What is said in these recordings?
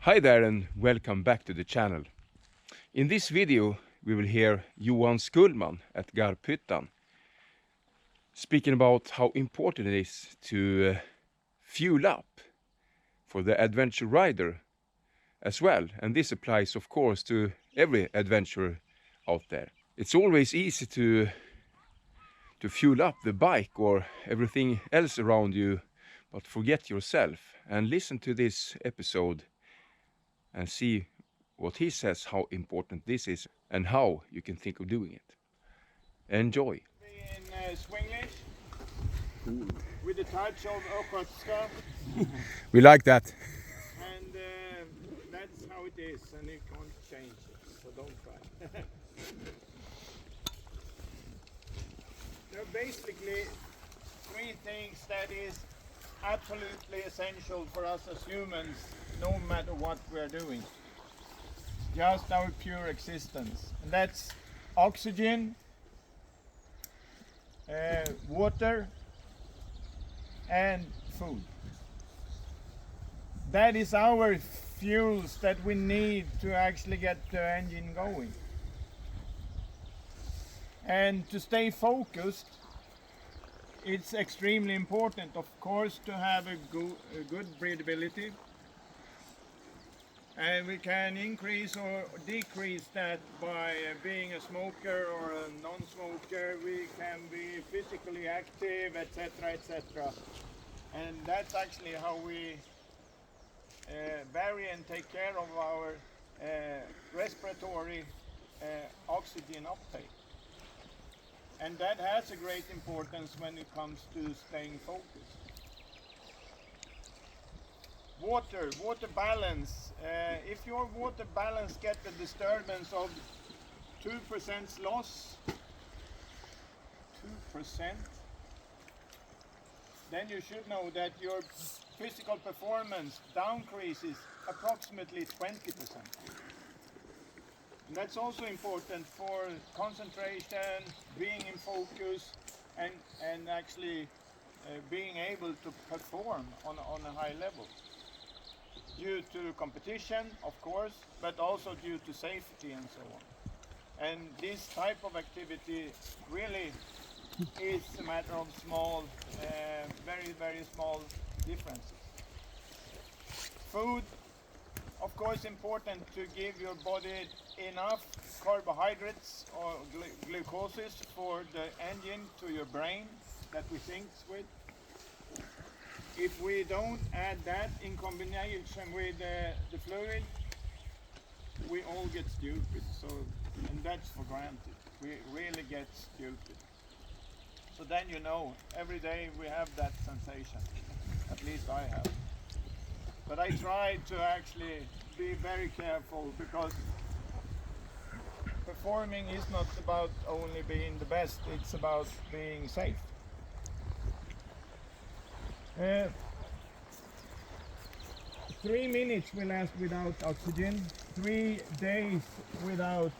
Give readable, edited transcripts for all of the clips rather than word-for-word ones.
Hi there and welcome back to the channel. In this video we will hear Johan Skullman at Garphyttan speaking about how important it is to fuel up for the adventure rider as well, and this applies of course to every adventurer out there. It's always easy to fuel up the bike or everything else around you, but forget yourself. And listen to this episode and see what he says, how important this is and how you can think of doing it. Enjoy. In Swinglish with a touch of Okotska, We like that. and that's how it is, and you can't change it, so don't try. There are basically three things that is absolutely essential for us as humans, no matter what we're doing. Just our pure existence. And that's oxygen, water, and food. That is our fuels that we need to actually get the engine going. And to stay focused, it's extremely important, of course, to have a good breathability. And we can increase or decrease that by being a smoker or a non-smoker. We can be physically active, etc., etc. And that's actually how we vary and take care of our respiratory oxygen uptake. And that has a great importance when it comes to staying focused. Water balance. If your water balance gets a disturbance of 2% loss, 2%, then you should know that your physical performance downcreases approximately 20%. And that's also important for concentration, being in focus, and actually being able to perform on a high level. Due to competition, of course, but also due to safety and so on. And this type of activity really is a matter of small, very, very small differences. Food, of course, important to give your body enough carbohydrates or glucoses for the engine to your brain that we think with. If we don't add that in combination with the fluid, we all get stupid. So, and that's for granted. We really get stupid. So then you know, every day we have that sensation. At least I have. But I try to actually be very careful, because performing is not about only being the best, it's about being safe. 3 minutes we last without oxygen, 3 days without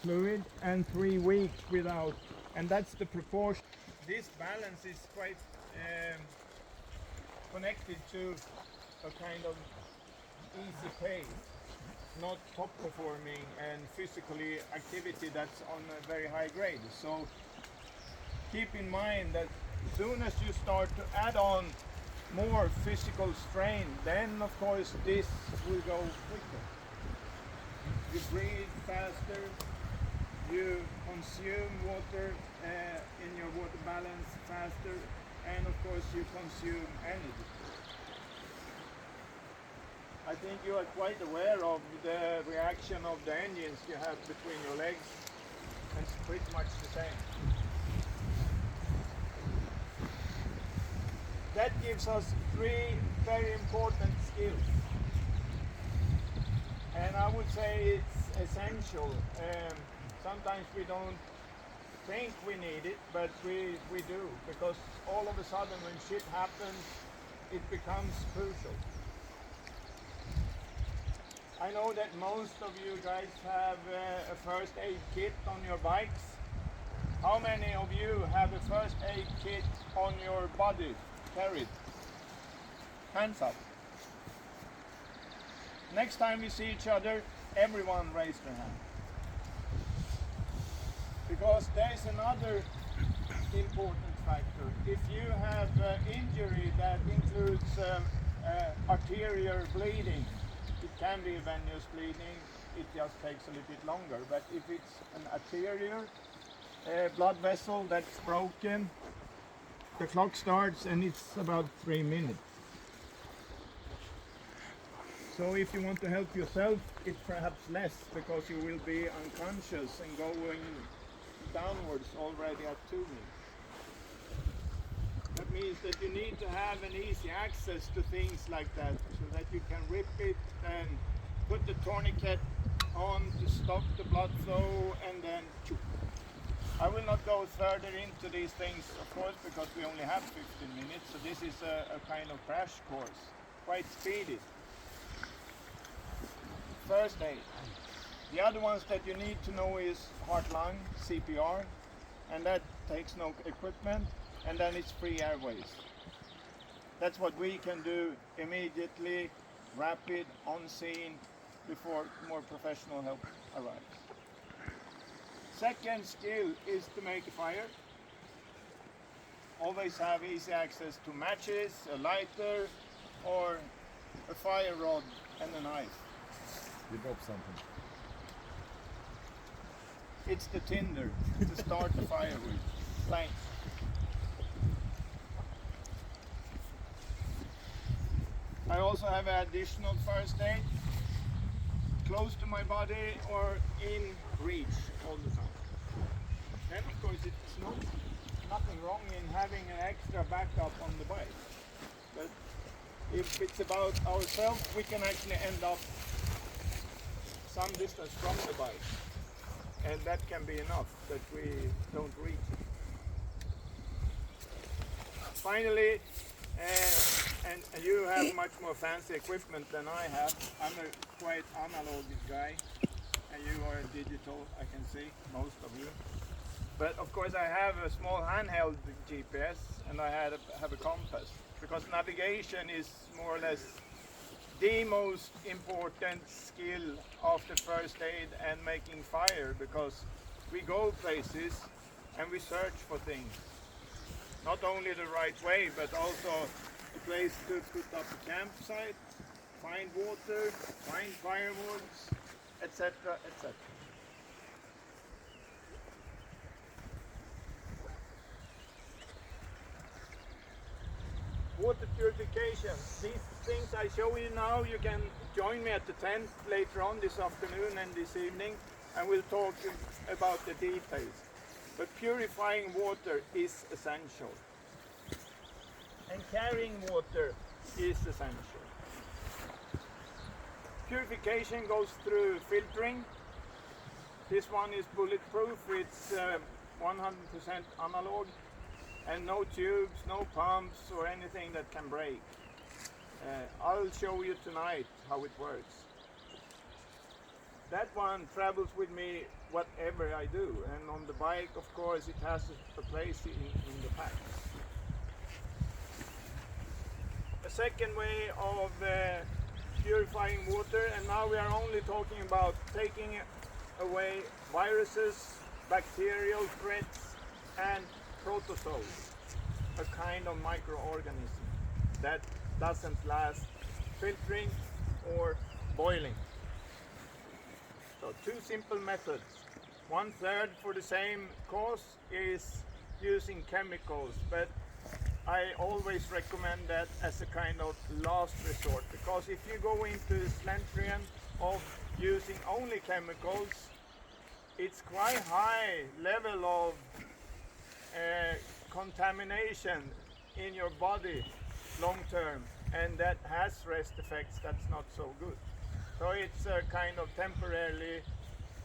fluid, and 3 weeks without, and that's the proportion. This balance is quite connected to a kind of easy pace, not top performing and physically activity that's on a very high grade. So keep in mind that as soon as you start to add on more physical strain, then of course this will go quicker. You breathe faster, you consume water in your water balance faster, and of course you consume energy. I think you are quite aware of the reaction of the engines you have between your legs, and it's pretty much the same. That gives us 3 very important skills, and I would say it's essential. Sometimes we don't think we need it, but we do, because all of a sudden when shit happens, it becomes crucial. I know that most of you guys have a first aid kit on your bikes. How many of you have a first aid kit on your body carried? Hands up. Next time we see each other, everyone raise their hand. Because there's another important factor. If you have injury that includes arterial bleeding, it can be venous bleeding, it just takes a little bit longer. But if it's an arterial blood vessel that's broken, the clock starts and it's about 3 minutes. So if you want to help yourself, it's perhaps less because you will be unconscious and going downwards already at 2 minutes. That means that you need to have an easy access to things like that so that you can rip it and put the tourniquet on to stop the blood flow and then choop. I will not go further into these things, of course, because we only have 15 minutes, so this is a kind of crash course, quite speedy. First aid. The other ones that you need to know is heart-lung, CPR, and that takes no equipment, and then it's free airways. That's what we can do immediately, rapid, on scene, before more professional help arrives. Second skill is to make a fire. Always have easy access to matches, a lighter, or a fire rod and a knife. You dropped something. It's the tinder to start the fire with. Thanks. I also have an additional first aid close to my body or in reach all the time. Then of course it's nothing wrong in having an extra backup on the bike. But if it's about ourselves, we can actually end up some distance from the bike. And that can be enough that we don't reach it. Finally, and you have much more fancy equipment than I have. I'm a quite analog guy, and you are digital, I can see, most of you. But of course I have a small handheld GPS and I have a compass, because navigation is more or less the most important skill after first aid and making fire, because we go places and we search for things. Not only the right way, but also a place to put up a campsite, find water, find firewoods, etc., etc. Water purification. These things I show you now, you can join me at the tent later on this afternoon and this evening, and we'll talk about the details. But purifying water is essential. And carrying water is essential. Purification goes through filtering. This one is bulletproof. It's 100% analog, and no tubes, no pumps or anything that can break. I'll show you tonight how it works. That one travels with me whatever I do, and on the bike, of course, it has a place in the pack. A second way of purifying water, and now we are only talking about taking away viruses, bacterial threats, and protozoes, a kind of microorganism that doesn't last filtering or boiling. So two simple methods. 1/3 for the same cause is using chemicals, but I always recommend that as a kind of last resort, because if you go into slentrian of using only chemicals, it's quite high level of contamination in your body long term, and that has rest effects that's not so good. So it's a kind of temporarily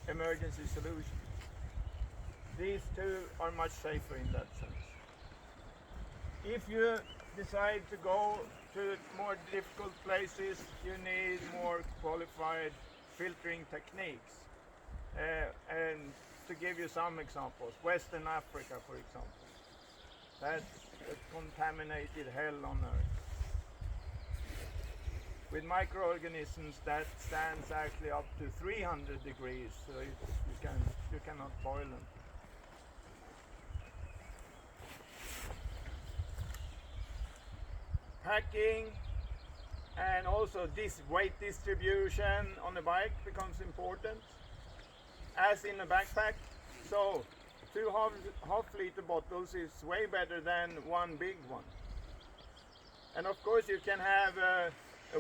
emergency solution. These two are much safer in that sense. If you decide to go to more difficult places, you need more qualified filtering techniques. And to give you some examples, Western Africa, for example, that's a contaminated hell on earth. with microorganisms that stands actually up to 300 degrees, so you cannot boil them. Packing and also this weight distribution on the bike becomes important, as in a backpack. So 2 half-liter bottles is way better than 1 big one. And of course you can have a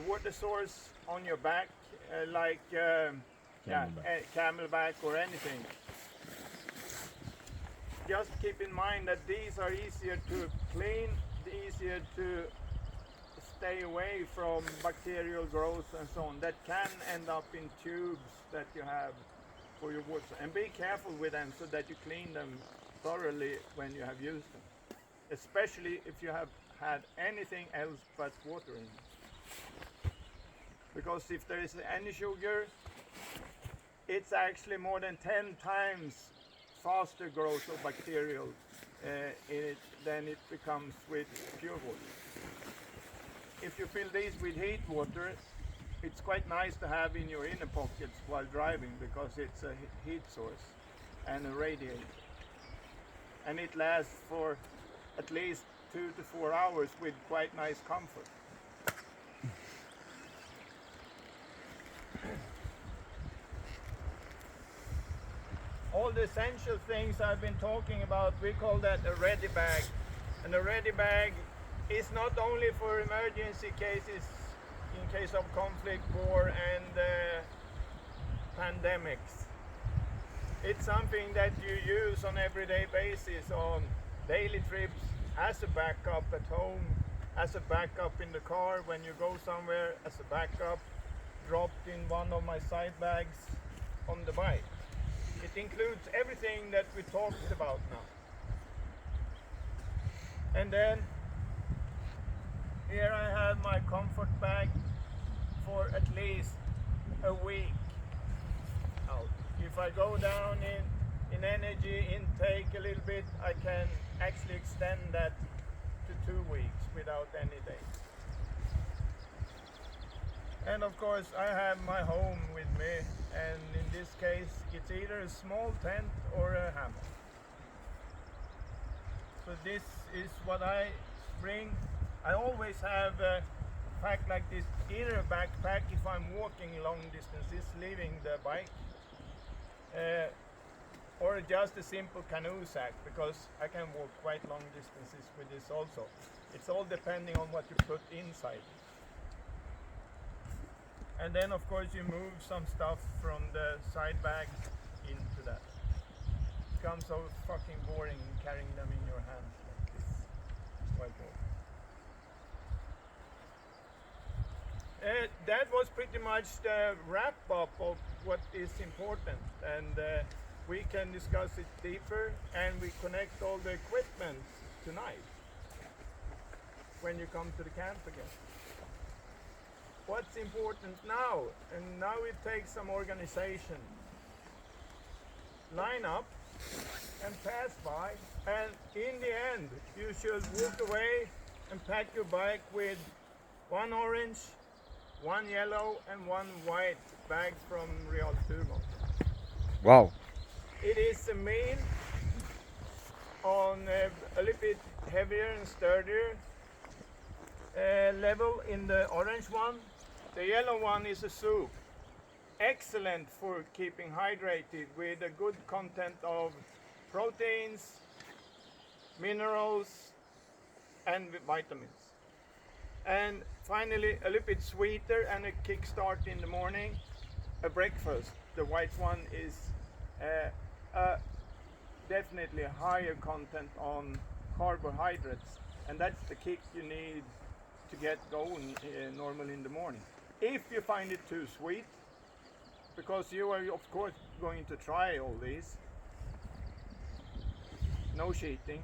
water source on your back, like camelback or anything. Just keep in mind that these are easier to clean, easier to stay away from bacterial growth and so on that can end up in tubes that you have for your water. And be careful with them so that you clean them thoroughly when you have used them, especially if you have had anything else but water in them. Because if there is any sugar, it's actually more than 10 times faster growth of bacterial in it than it becomes with pure water. If you fill these with heat water, it's quite nice to have in your inner pockets while driving, because it's a heat source and a radiator. And it lasts for at least 2 to 4 hours with quite nice comfort. All the essential things I've been talking about, we call that a ready bag. And a ready bag is not only for emergency cases, in case of conflict, war and pandemics. It's something that you use on everyday basis, on daily trips, as a backup at home, as a backup in the car when you go somewhere, as a backup dropped in one of my side bags on the bike. It includes everything that we talked about now. And then here I have my comfort bag for at least a week out. If I go down in energy intake a little bit, I can actually extend that to 2 weeks without any days. And of course I have my home with me, and in this case it's either a small tent or a hammock. So this is what I bring. I always have a pack like this, either a backpack if I'm walking long distances, leaving the bike, or just a simple canoe sack, because I can walk quite long distances with this also. It's all depending on what you put inside. And then of course you move some stuff from the side bags into that. It becomes so fucking boring carrying them in your hands like this. It's quite boring. That was pretty much the wrap up of what is important, and we can discuss it deeper, and we connect all the equipment tonight when you come to the camp again. What's important now, and now it takes some organization. Line up and pass by, and in the end you should walk away and pack your bike with 1 orange, 1 yellow and 1 white bag from Real Turbo. Wow. It is a meal on a little bit heavier and sturdier level in the orange one. The yellow one is a soup. Excellent for keeping hydrated, with a good content of proteins, minerals and vitamins. And finally, a little bit sweeter and a kickstart in the morning, a breakfast. The white one is definitely a higher content on carbohydrates, and that's the kick you need to get going normally in the morning. If you find it too sweet, because you are of course going to try all these, no cheating.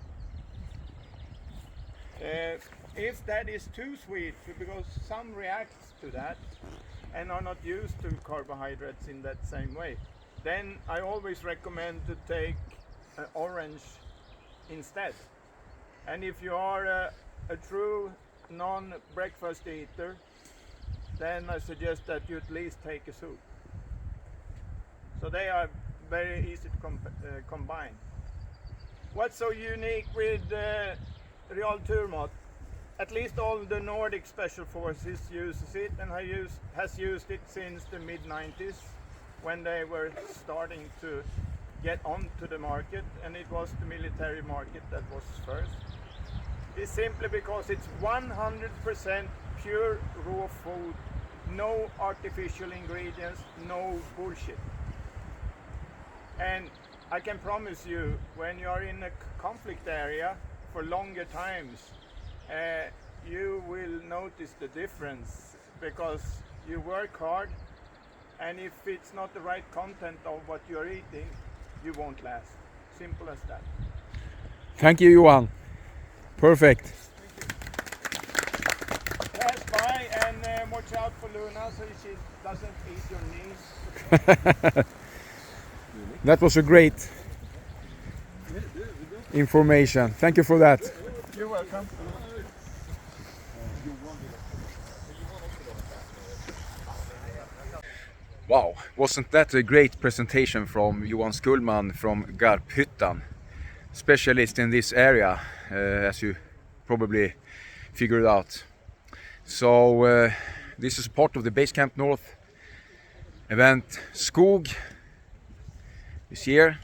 If that is too sweet, because some react to that and are not used to carbohydrates in that same way, then I always recommend to take an orange instead. And if you are a true non-breakfast eater, then I suggest that you at least take a suit. So they are very easy to combine. What's so unique with Real Turmat? At least all the Nordic Special Forces uses it, and has used it since the mid-90s, when they were starting to get onto the market, and it was the military market that was first. It's simply because it's 100% pure raw food, no artificial ingredients, no bullshit. And I can promise you, when you are in a conflict area for longer times, you will notice the difference, because you work hard, and if it's not the right content of what you're eating, you won't last. Simple as that. Thank you, Johan. Perfect. Pass by and watch out for Luna so she doesn't eat your knees. That was a great information. Thank you for that. You're welcome. Wow, wasn't that a great presentation from Johan Skullman from Garphyttan, specialist in this area, as you probably figured out. So this is part of the Basecamp North event SKOG this year,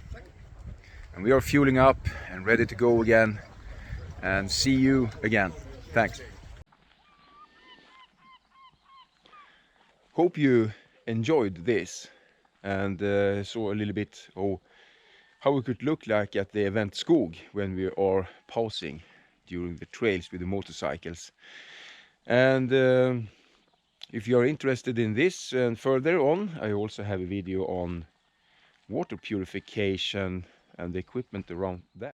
and we are fueling up and ready to go again, and see you again. Thanks. Hope you enjoyed this and saw a little bit of how it could look like at the event SKOG when we are pausing during the trails with the motorcycles. And if you are interested in this and further on, I also have a video on water purification and the equipment around that.